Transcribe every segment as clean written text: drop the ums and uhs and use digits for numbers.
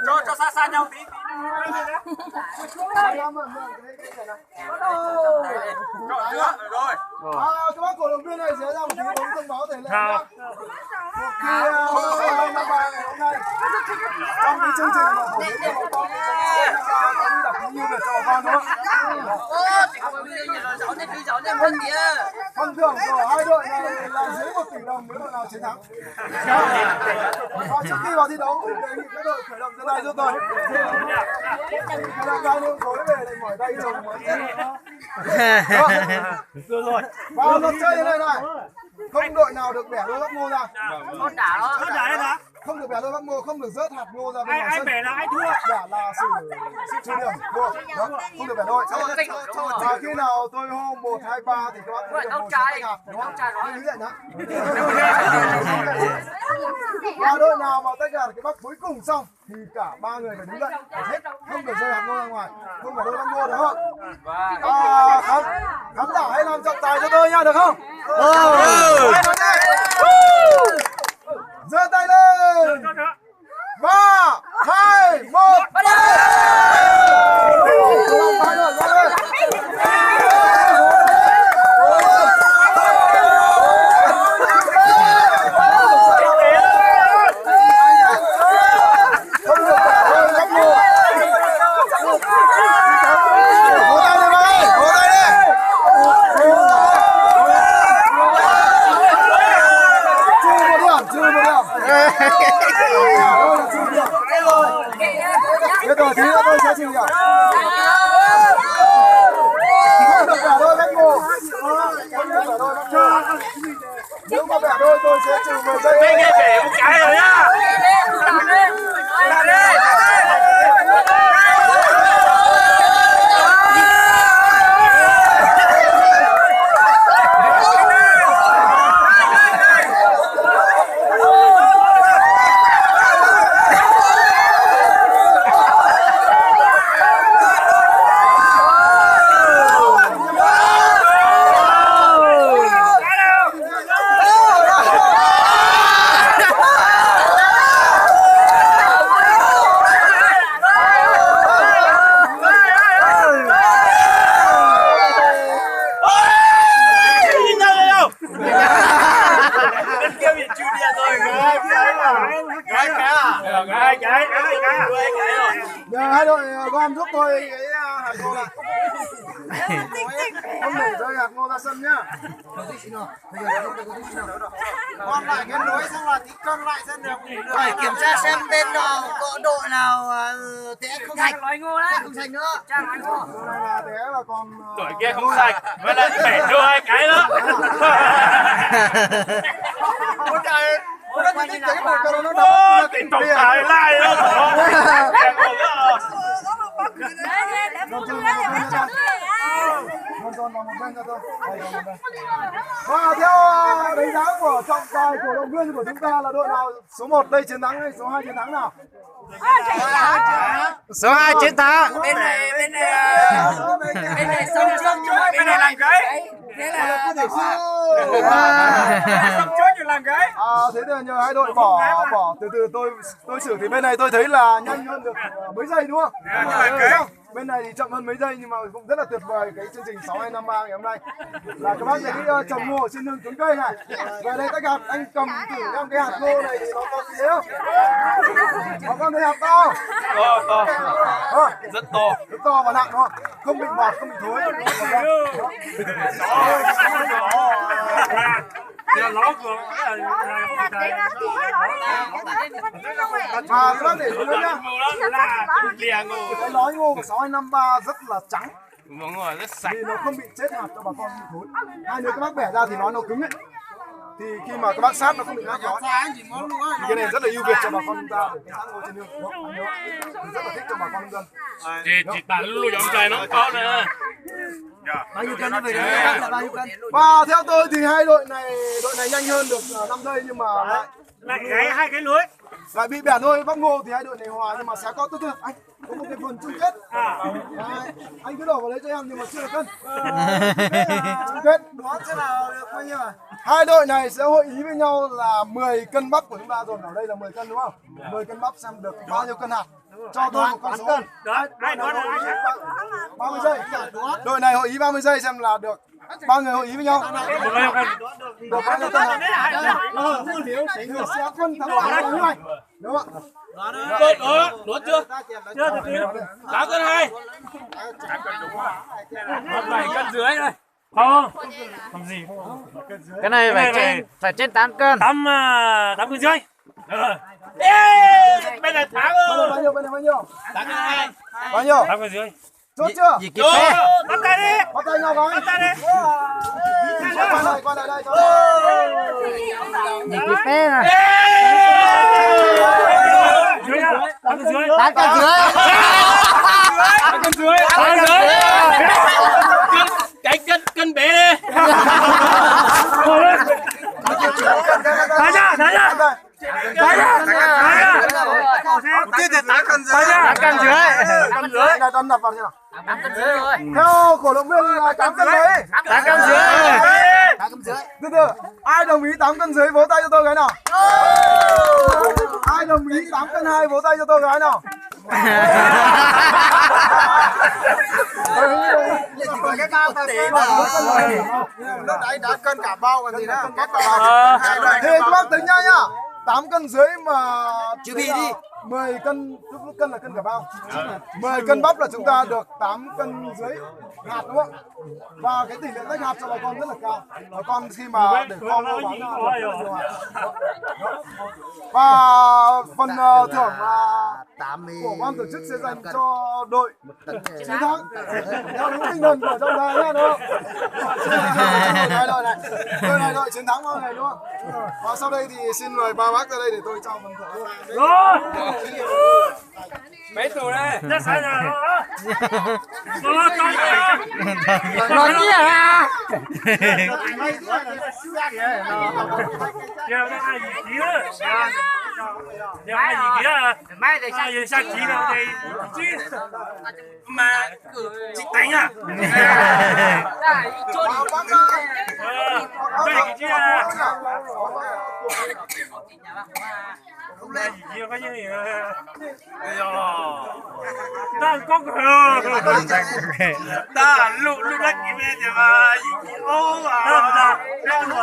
cho xa xa nhau tí. Rồi. Các bác cổ động viên này sẽ ra một cái bóng thông báo thể lệ nhá. Cuộc thi năm ba ngày hôm nay trong cái chương trình mà phổ biến cho bà con có đi đọc cũng như việc cho bà con đúng không? Phần thưởng của hai đội này là dưới 1 tỷ đồng nếu đội nào chiến thắng. Và trước khi vào thi đấu thì đề nghị các đội khởi động chân tay giúp tôi. Các bạn gái nương khối về để mỏi tay chồng mỏi chân. Được rồi. Và luật chơi như này này. Không đội nào được bẻ đôi bắp ngô ra. Con đá đó. Không được bẻ đôi bắp ngô, không được rớt hạt ngô ra bên ngoài sân. Ai bẻ là ai thua. Bẻ là xử trừ điểm. Đó, không được bẻ đôi. Và khi nào tôi hô 1, 2, 3 thì các bác được một tách hạt, đúng không? Anh đứng dậy nhá. Và đội nào vào tách hạt cái bác cuối cùng xong thì cả 3 người phải đứng dậy hết, không được rơi hạt ngô ra ngoài, không phải đôi bắp ngô được không? Khán giả hãy làm trọng tài cho tôi nha, được không? Giơ tay lên. 3, 2, 1. Bắt đầu. Biết rồi, tí nữa tôi sẽ chịu nhỉ? Không được bẻ đôi bắp ngô. Nếu mà bẻ đôi tôi sẽ trừ 10 giây. Anh nghe bẻ một cái rồi nhá. Giờ hai đội gom giúp tôi cái hạt ngô lại. Không để rơi hạt ngô ra sân nhá. Gom lại cái nối xong là tí cân lại xem được. Phải kiểm tra xem bên nào có đội nào té không sạch. Không sạch nữa. Đội này là té là còn Đội kia không sạch, với lại bẻ đôi 2 cái đó. Tỉnh tổng tài lại đó. Và theo đánh giá của trọng tài cổ động viên của chúng ta là đội nào số 1 đây chiến thắng hay số 2 chiến thắng nào? Số 2 chiến thắng. Bên này xong trước chứ bên này làm cái. Thế là xong trước thì làm cái. Thế thì nhờ hai đội bỏ từ từ tôi xử thì bên này tôi thấy là nhanh hơn được mấy giây đúng không? Bên này thì chậm hơn mấy giây nhưng mà cũng rất là tuyệt vời cái chương trình 6253 ngày hôm nay. Là các bác thấy trồng ngô ở trên nương cuốn cây này. Về đây các hạt anh cầm thử em cái hạt ngô này thì nó có gì không? Có con thấy hạt to. To. Rất to. Rất to và nặng đúng không? Không bị ngọt, không bị thối. Giờ ló cường các bác để ý nữa nhá. Cái nói ngô của 6253 rất là trắng. Đúng rồi, rất sạch. Vì nó không bị chết hạt cho bà con bị thối. Hai nữa các bác bẻ ra thì nó cứng ấy. Thì khi mà các bác sát nó không bị nát nhói. Thì cái này rất là ưu việt cho bà con chúng ta để cái sát ngô trên nương. Rất là thích cho bà con dân. Chỉ tản lưu giống trời nó có nè. Bao nhiêu cân nó về đấy? Bao nhiêu cân? Và theo tôi thì hai đội này nhanh hơn được 5 giây nhưng mà lại gáy 2 cái lưới. Lại bị bẻ đôi bắp ngô thì hai đội này hòa nhưng mà sẽ có từ anh có một cái phần chung kết. Anh cứ đổ vào đấy cho em nhưng mà chưa được cân. Chung kết đoán thế nào được bao nhiêu à? Hai đội này sẽ hội ý với nhau là 10 cân bắp của chúng ta rồi, ở đây là 10 cân đúng không? 10 cân bắp xem được bao nhiêu cân hạt. cho tôi một con số. Đó, ai đoán là ai thắng. 30 giây. Đội này hội ý 30 giây xem là được bao người hội ý với nhau. Được bao nhiêu cân? Được sẽ phân thắng bại như này. Đúng không ạ? Đoán chưa? Chưa được. 8 cân 2. 7 cân dưới rồi. Không. Làm gì không? Cái này phải trên 8 cân. 8 cân dưới. Bên này thắng rồi. Bao nhiêu? Bên này bao nhiêu? 8 cân 2. Bao nhiêu? 8 cân dưới. Chốt chưa? Gì kịp phê. Bắt tay đi. Bắt tay nhau coi. Bắt tay đi. Qua lại đây. Gì kịp phê này. Dưới à? 8 cân dưới. 8 cân dưới. 8 cân dưới. 8 cân dưới. Cân bé đi. Thả ra. Thả ra. Kia thì 8 cân dưới. 8 cân dưới. 8 cân dưới. Này đâm đập vào như nào? 8 cân dưới rồi. Theo cổ động viên là 8 cân mấy? 8 cân dưới. 8 cân dưới. Từ từ, ai đồng ý 8 cân dưới vỗ tay cho tôi cái nào? Ai đồng ý 8 cân 2 vỗ tay cho tôi cái nào? Cái bao tao tí mà. Lúc đấy đã cân cả bao còn gì nữa. Cắt cả bao. Thì các bác tính nha nhá. 8 cân dưới mà Chứ bị đi. 10 cân, lúc cân là cân cả bao. 10 cân bắp là chúng ta được 8 cân dưới hạt đúng không? Và cái tỷ lệ tách hạt cho bà con rất là cao. Bà con khi mà để kho mua bán ra rất là nhiều hạt. Và phần thưởng của ban tổ chức sẽ dành cho đội chiến thắng theo đúng tinh thần của trong này nhá, đúng không? Đội này đội chiến thắng mọi người đúng không? Và sau đây thì xin mời ba bác ra đây để tôi trao phần thưởng luôn. Rồi. Mấy tù đây? Ra sai rồi. Rồi, Nói gì à? Đeo cái ai gì ký đó. Đeo ai gì ký đó. Mai để Ai gì sao ký đâu đây. Chứ mà chị đánh à? Đây cái gì à? Không lên gì kia có gì ta có ta lụ đất cái bên nhà mà gì ô à ta cái đầu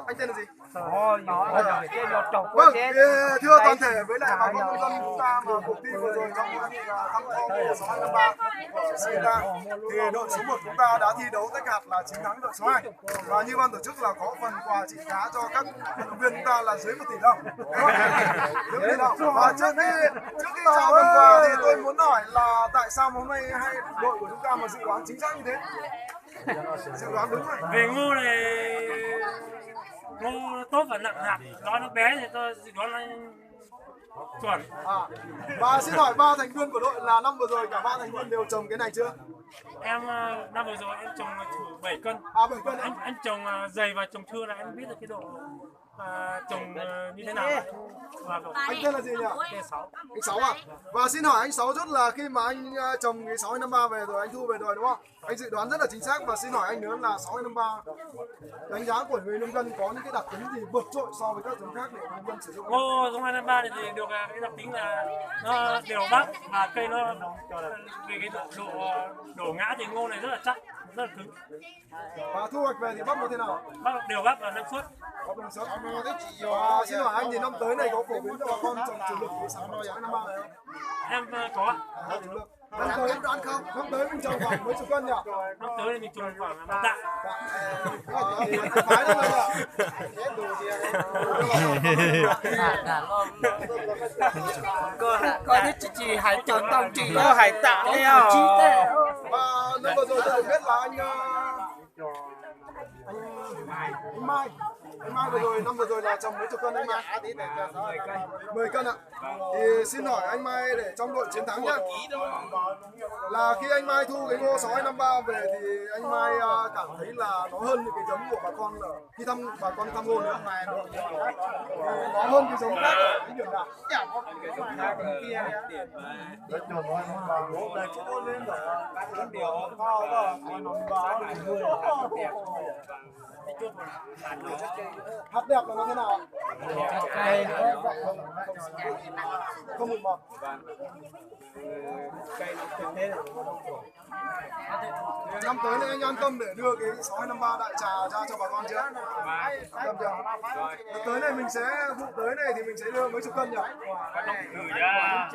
Anh tên là gì? Vâng, thưa toàn thể với lại bà con nhân dân chúng ta mà cuộc thi vừa rồi trong thăm kho của số 253 thì đội số 1 chúng ta đã thi đấu tách hạt là chiến thắng đội số 2. Và như ban tổ chức là có phần quà trị giá cho các vận động viên chúng ta là dưới 1 tỷ đồng. Và trước khi trao phần quà thì tôi muốn hỏi là tại sao hôm nay hai đội của chúng ta mà dự đoán chính xác như thế? Dự đoán đúng rồi. về ngô này ngô tốt và nặng hạt nó bé thì tôi dự đoán là chuẩn. Và xin hỏi ba thành viên của đội là năm vừa rồi cả ba thành viên đều trồng cái này chưa? Em năm vừa rồi em trồng thử 7 cân. 7 cân đấy. Anh trồng dày và trồng thưa là em biết được cái độ trồng như thế nào. Anh tên là gì nhỉ? Tên 6. Anh Sáu à? Và xin hỏi anh Sáu chút là khi mà anh trồng cái 6253 về rồi anh thu về rồi đúng không? Anh dự đoán rất là chính xác và xin hỏi anh nữa là 6253 đánh giá của người nông dân có những cái đặc tính gì vượt trội so với các giống khác để nông dân sử dụng? Ngô giống 253 thì được cái đặc tính là nó đều bắp và cây nó về cái độ ngã thì ngô này rất là chắc, rất là cứng. Và thu hoạch về thì bắp như thế nào? Bắp đều bắp và năng suất. Bắp năng suất. Và xin hỏi anh thì năm tới này có phổ biến cho bà con trồng chủ lực của 6253 này không? Em có. Chủ lực. Năm tới mình trồng khoảng mấy chục cân nhỉ? Năm tới thì mình trồng khoảng 1 tạ. Phái đâu rồi ạ? Coi như chị hải trốn đồng chị. Có hải tạ đấy à? Và năm vừa rồi tôi được biết là anh Mai vừa rồi, năm vừa rồi là trồng mấy chục cân anh Mai? 10 cân ạ. Thì xin hỏi anh Mai để trong đội chiến thắng nhá. Là khi anh Mai thu cái ngô 6253 về thì anh Mai cảm thấy là nó hơn những cái giống của bà con ở khi bà con thăm ngô nữa. Nó hơn cái giống khác ở cái điểm nào? Hạt đẹp là nó thế nào? Cây Không mùi mọt. Năm tới này anh an tâm để đưa cái 6253 đại trà ra cho bà con chưa? An tâm chưa? Tới này mình sẽ vụ tới này thì mình sẽ đưa mấy chục cân nhỉ? Thử ra.